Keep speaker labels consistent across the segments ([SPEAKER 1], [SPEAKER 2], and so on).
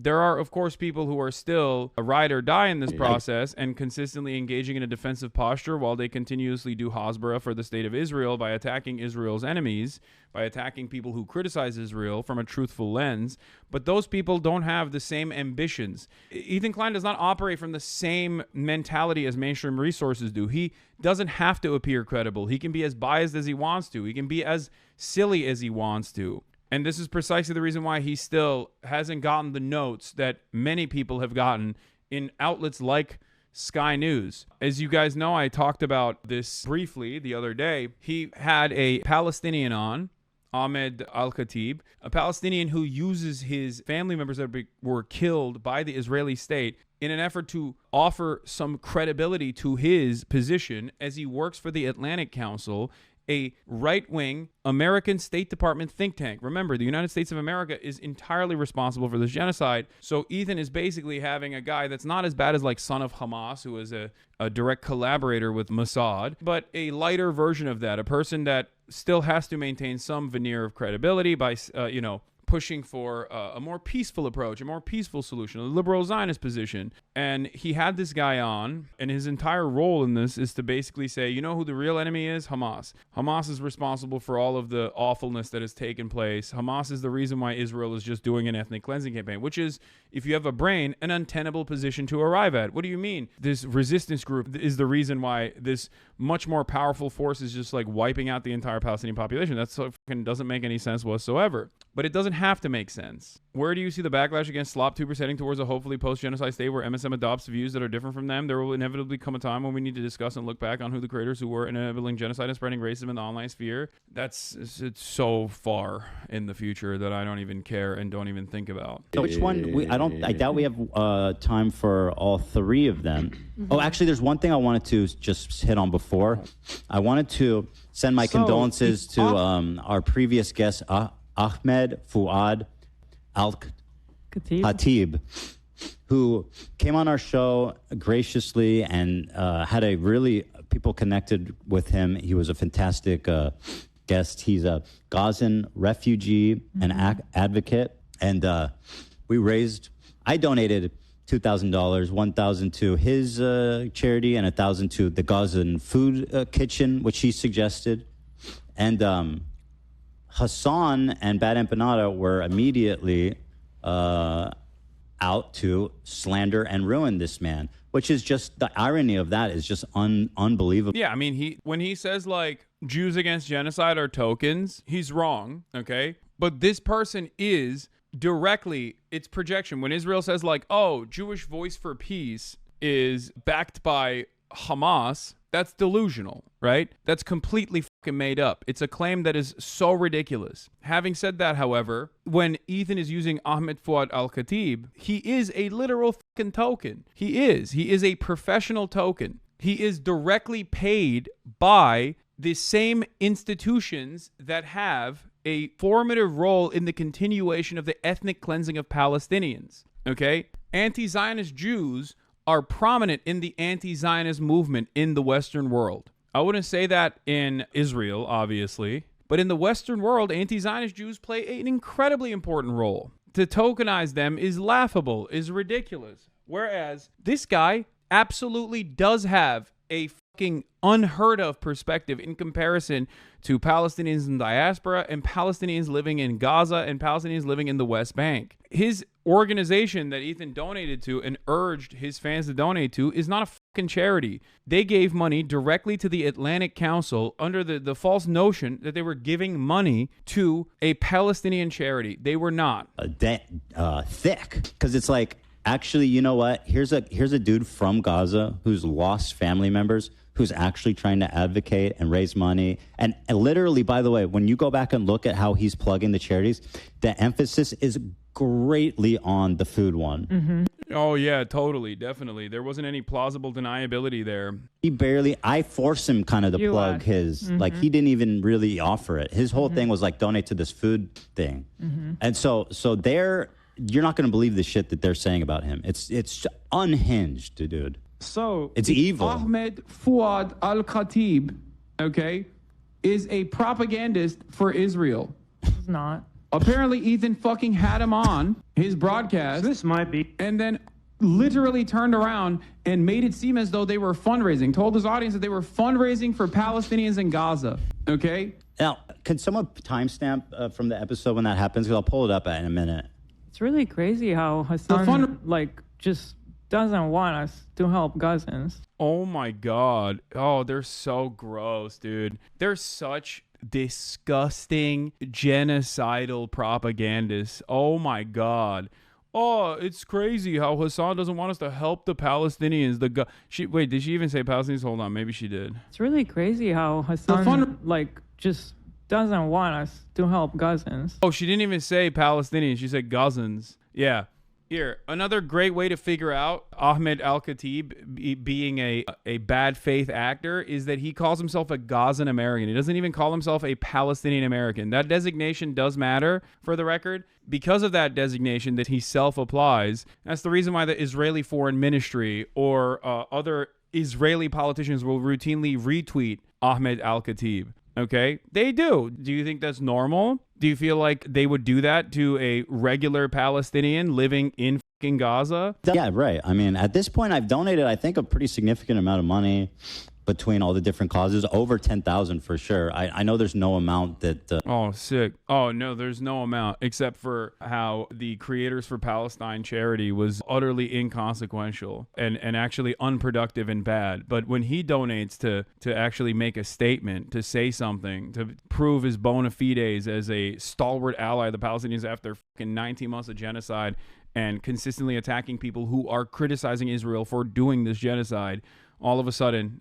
[SPEAKER 1] There are, of course, people who are still a ride or die in this process and consistently engaging in a defensive posture while they continuously do Hasbara for the state of Israel by attacking Israel's enemies, by attacking people who criticize Israel from a truthful lens. But those people don't have the same ambitions. Ethan Klein does not operate from the same mentality as mainstream resources do. He doesn't have to appear credible. He can be as biased as he wants to. He can be as silly as he wants to. And this is precisely the reason why he still hasn't gotten the notes that many people have gotten in outlets like Sky News. As you guys know, I talked about this briefly the other day. He had a Palestinian on, Ahmed Al-Khatib, a Palestinian who uses his family members that were killed by the Israeli state in an effort to offer some credibility to his position as he works for the Atlantic Council, a right-wing American State Department think tank. Remember, the United States of America is entirely responsible for this genocide. So Ethan is basically having a guy that's not as bad as like son of Hamas, who is a direct collaborator with Mossad, but a lighter version of that, a person that still has to maintain some veneer of credibility by, pushing for a more peaceful approach, a more peaceful solution, a liberal Zionist position. And he had this guy on, and his entire role in this is to basically say, you know who the real enemy is? Hamas. Hamas is responsible for all of the awfulness that has taken place. Hamas is the reason why Israel is just doing an ethnic cleansing campaign, which is, if you have a brain, an untenable position to arrive at. What do you mean? This resistance group is the reason why this much more powerful force is just like wiping out the entire Palestinian population. That fucking doesn't make any sense whatsoever. But it doesn't have to make sense. Where do you see the backlash against slop tubers heading towards a hopefully post-genocide state where MSM adopts views that are different from them? There will inevitably come a time when we need to discuss and look back on who the creators who were enabling genocide and spreading racism in the online sphere. It's so far in the future that I don't even care and don't even think about.
[SPEAKER 2] Which one? I doubt we have time for all three of them. Oh, actually, there's one thing I wanted to just hit on before. I wanted to send my condolences to our previous guest, Ahmed Fuad Al-Khatib, who came on our show graciously and had a really, people connected with him. He was a fantastic guest. He's a Gazan refugee and advocate. And I donated $2,000, $1,000 to his charity and $1,000 to the Gazan food kitchen, which he suggested. And Hasan and Bad Empanada were immediately out to slander and ruin this man, which is just, the irony of that is just unbelievable.
[SPEAKER 1] Yeah, I mean, when he says like Jews against genocide are tokens, he's wrong, okay? But this person is directly, it's projection. When Israel says like, oh, Jewish Voice for Peace is backed by Hamas, that's delusional, right? That's completely fucking made up. It's a claim that is so ridiculous. Having said that, however, when Ethan is using Ahmed Fuad Al-Khatib, he is a literal fucking token. He is a professional token. He is directly paid by the same institutions that have a formative role in the continuation of the ethnic cleansing of Palestinians, okay? Anti-Zionist Jews are prominent in the anti-Zionist movement in the Western world. I wouldn't say that in Israel, obviously, but in the Western world, anti-Zionist Jews play an incredibly important role. To tokenize them is laughable, is ridiculous. Whereas this guy absolutely does have a fucking unheard of perspective in comparison to Palestinians in diaspora and Palestinians living in Gaza and Palestinians living in the West Bank. His organization that Ethan donated to and urged his fans to donate to is not a fucking charity. They gave money directly to the Atlantic Council under the false notion that they were giving money to a Palestinian charity. They were not.
[SPEAKER 2] Thick. Because it's like, actually, you know what? Here's a dude from Gaza who's lost family members, who's actually trying to advocate and raise money. And literally, by the way, when you go back and look at how he's plugging the charities, the emphasis is greatly on the food one.
[SPEAKER 1] Mm-hmm. Oh, yeah, totally. Definitely. There wasn't any plausible deniability there.
[SPEAKER 2] I forced him kind of to plug his, like he didn't even really offer it. His whole thing was like, donate to this food thing. And so you're not going to believe the shit that they're saying about him. It's unhinged, dude.
[SPEAKER 3] So
[SPEAKER 2] it's evil.
[SPEAKER 3] Ahmed Fuad Al-Khatib, okay, is a propagandist for Israel.
[SPEAKER 4] He's not.
[SPEAKER 3] Apparently, Ethan fucking had him on his broadcast.
[SPEAKER 4] This might be.
[SPEAKER 3] And then literally turned around and made it seem as though they were fundraising, told his audience that they were fundraising for Palestinians in Gaza. Okay?
[SPEAKER 2] Now, can someone timestamp from the episode when that happens? Because I'll pull it up in a minute.
[SPEAKER 5] It's really crazy how Hasan just doesn't want us to help Gazans.
[SPEAKER 1] Oh my God. Oh, they're so gross, dude. They're such disgusting genocidal propagandists. Oh my God. Oh, it's crazy how Hasan doesn't want us to help the Palestinians. Wait, did she even say Palestinians? Hold on, maybe she did.
[SPEAKER 5] It's really crazy how Hasan just doesn't want us to help Gazans.
[SPEAKER 1] Oh, she didn't even say Palestinians. She said Gazans. Yeah. Here, another great way to figure out Ahmed Al-Khatib being a bad faith actor is that he calls himself a Gazan American. He doesn't even call himself a Palestinian American. That designation does matter, for the record. Because of that designation that he self-applies, that's the reason why the Israeli Foreign Ministry or other Israeli politicians will routinely retweet Ahmed Al-Khatib. Okay? They do. Do you think that's normal? Do you feel like they would do that to a regular Palestinian living in fucking Gaza?
[SPEAKER 2] Yeah, right. I mean, at this point, I've donated, I think, a pretty significant amount of money between all the different causes, over 10,000 for sure. I know there's no amount that...
[SPEAKER 1] Oh, sick. Oh, no, there's no amount, except for how the Creators for Palestine charity was utterly inconsequential and actually unproductive and bad. But when he donates to actually make a statement, to say something, to prove his bona fides as a stalwart ally of the Palestinians after fucking 19 months of genocide and consistently attacking people who are criticizing Israel for doing this genocide, all of a sudden,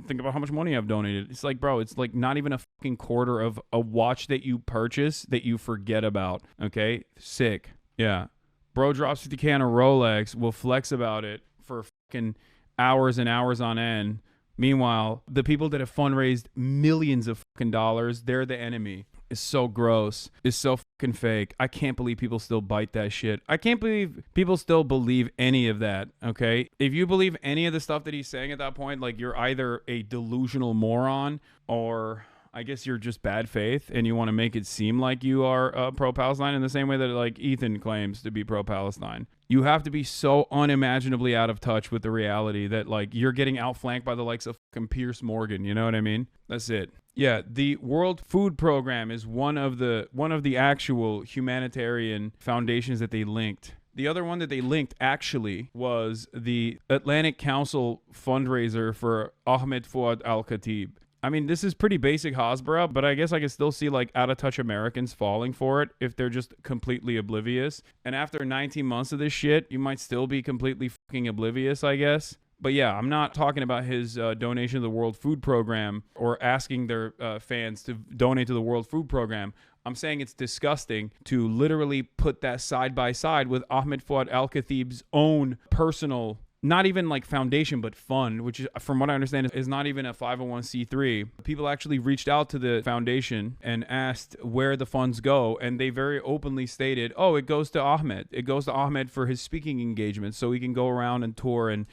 [SPEAKER 1] think about how much money I've donated. It's like, bro, it's like not even a fucking quarter of a watch that you purchase that you forget about. Okay? Sick. Yeah. Bro drops 50K on a Rolex, will flex about it for fucking hours and hours on end. Meanwhile, the people that have fundraised millions of fucking dollars, they're the enemy. It's so gross. It's so fucking fake. I can't believe people still bite that shit. I can't believe people still believe any of that, okay? If you believe any of the stuff that he's saying at that point, like, you're either a delusional moron or I guess you're just bad faith and you want to make it seem like you are pro-Palestine in the same way that, like, Ethan claims to be pro-Palestine. You have to be so unimaginably out of touch with the reality that, like, you're getting outflanked by the likes of fucking Pierce Morgan. You know what I mean? That's it. Yeah, the World Food Program is one of the actual humanitarian foundations that they linked. The other one that they linked actually was the Atlantic Council fundraiser for Ahmed Fuad Al-Khatib. I mean, this is pretty basic Hasbara, but I guess I can still see, like, out-of-touch Americans falling for it if they're just completely oblivious. And after 19 months of this shit, you might still be completely fucking oblivious, I guess. But yeah, I'm not talking about his donation to the World Food Program or asking their fans to donate to the World Food Program. I'm saying it's disgusting to literally put that side by side with Ahmed Fuad Al-Khatib's own personal, not even like foundation, but fund, which is, from what I understand, is not even a 501c3. People actually reached out to the foundation and asked where the funds go, and they very openly stated, oh, it goes to Ahmed. It goes to Ahmed for his speaking engagements so he can go around and tour and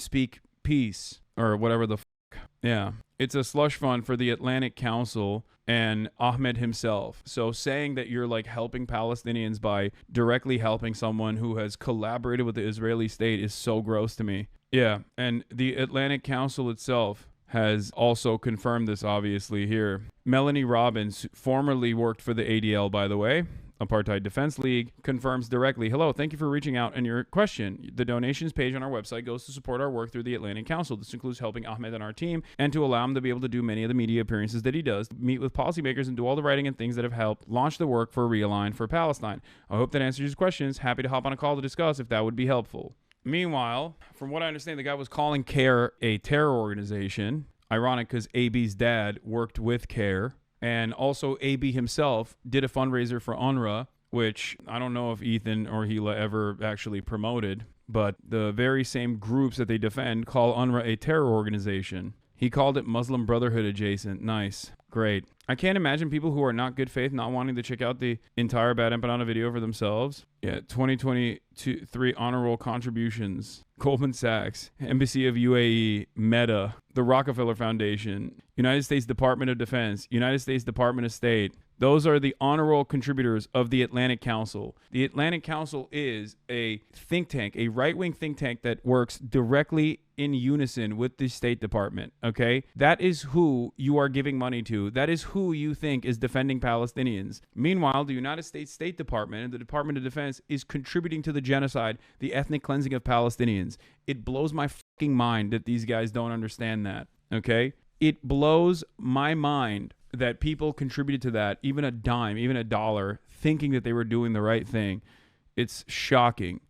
[SPEAKER 1] speak peace or whatever the fuck. Yeah. It's a slush fund for the Atlantic Council and Ahmed himself. So saying that you're like helping Palestinians by directly helping someone who has collaborated with the Israeli state is so gross to me. Yeah. And the Atlantic Council itself has also confirmed this, obviously, here. Melanie Robbins, formerly worked for the ADL, by the way, Apartheid Defense League, confirms directly, hello, thank you for reaching out and your question. The donations page on our website goes to support our work through the Atlantic Council. This includes helping Ahmed and our team and to allow him to be able to do many of the media appearances that he does, meet with policymakers and do all the writing and things that have helped launch the work for Realign for Palestine. I hope that answers your questions. Happy to hop on a call to discuss if that would be helpful. Meanwhile, from what I understand, the guy was calling CARE a terror organization. Ironic because AB's dad worked with CARE. And also, AB himself did a fundraiser for UNRWA, which I don't know if Ethan or Hila ever actually promoted, but the very same groups that they defend call UNRWA a terror organization. He called it Muslim Brotherhood adjacent. Nice. Great. I can't imagine people who are not good faith not wanting to check out the entire Bad Empanada video for themselves. Yeah, 2023 honor roll contributions. Goldman Sachs, Embassy of UAE, Meta, the Rockefeller Foundation, United States Department of Defense, United States Department of State, Those are the honor roll contributors of the Atlantic Council. The Atlantic Council is a think tank, a right-wing think tank that works directly in unison with the State Department, okay? That is who you are giving money to. That is who you think is defending Palestinians. Meanwhile, the United States State Department and the Department of Defense is contributing to the genocide, the ethnic cleansing of Palestinians. It blows my fucking mind that these guys don't understand that, okay? It blows my mind that people contributed to that, even a dime, even a dollar, thinking that they were doing the right thing. It's shocking.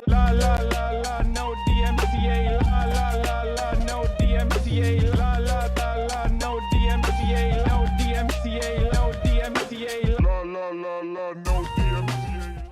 [SPEAKER 1] La, la, la, la, no